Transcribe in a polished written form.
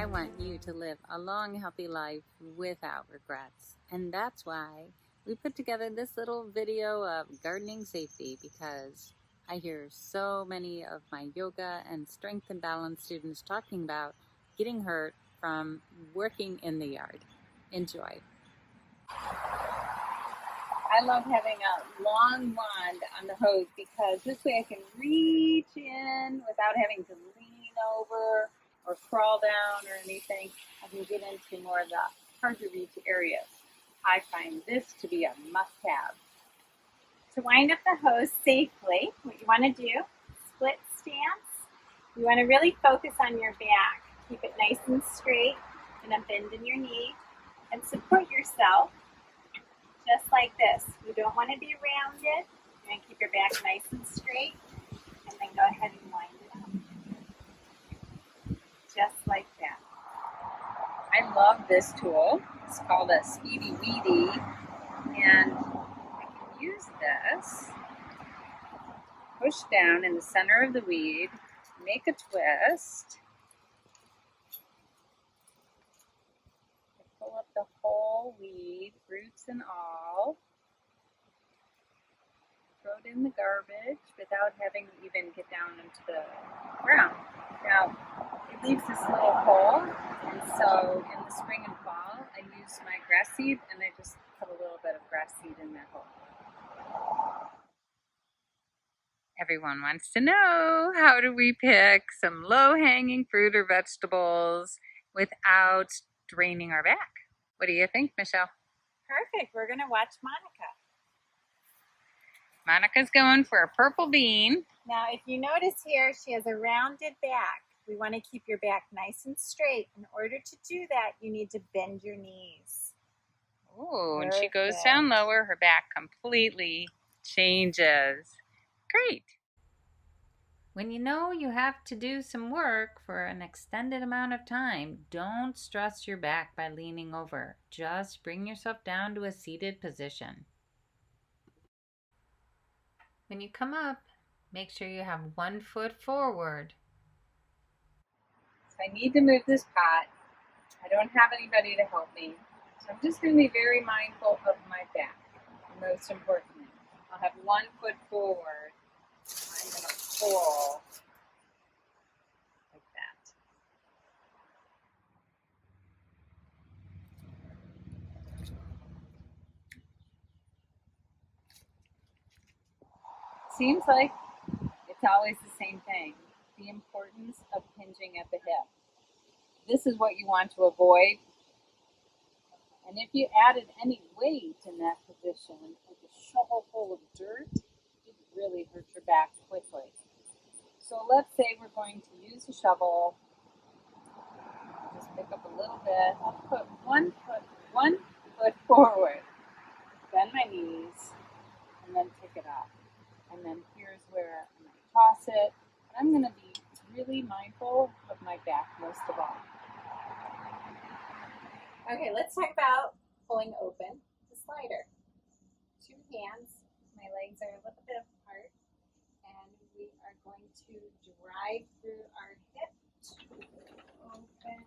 I want you to live a long, healthy life without regrets. And that's why we put together this little video of gardening safety, because I hear so many of my yoga and strength and balance students talking about getting hurt from working in the yard. Enjoy. I love having a long wand on the hose because this way I can reach in without having to lean over or crawl down or anything. I can get into more of the hard to reach areas. I find this to be a must-have. To wind up the hose safely, what you want to do, split stance. You want to really focus on your back. Keep it nice and straight, and then bend in your knee and support yourself just like this. You don't want to be rounded. You're going to keep your back nice and straight, and then go ahead and wind it up. Just like that. I love this tool. It's called a Speedy Weedy, and I can use this, push down in the center of the weed, make a twist, pull up the whole weed, roots and all, throw it in the garbage without having to even get down into the ground. Now, it leaves this little hole, and so in the spring and fall, I use my grass seed, and I just put a little bit of grass seed in that hole. Everyone wants to know, how do we pick some low-hanging fruit or vegetables without draining our back? What do you think, Michelle? Perfect. We're going to watch Monica. Monica's going for a purple bean. Now, if you notice here, she has a rounded back. We want to keep your back nice and straight. In order to do that, you need to bend your knees. Ooh, and she goes down lower. Her back completely changes. Great. When you know you have to do some work for an extended amount of time, don't stress your back by leaning over. Just bring yourself down to a seated position. When you come up, make sure you have 1 foot forward. So I need to move this pot. I don't have anybody to help me. So I'm just going to be very mindful of my back. Most importantly, I'll have 1 foot forward. I'm going to pull like that. Seems like it's always the same thing. The importance of hinging at the hip. This is what you want to avoid. And if you added any weight in that position, like a shovel full of dirt, it really hurt your back quickly. So let's say we're going to use a shovel. Just pick up a little bit. I'll put 1 foot forward. Bend my knees, and then pick it up. And then here's where I'm going to toss it. And I'm going to be really mindful of my back most of all. Okay, let's talk about pulling open the slider. 2 hands, my legs are a little bit apart, and we are going to drive through our hip, open,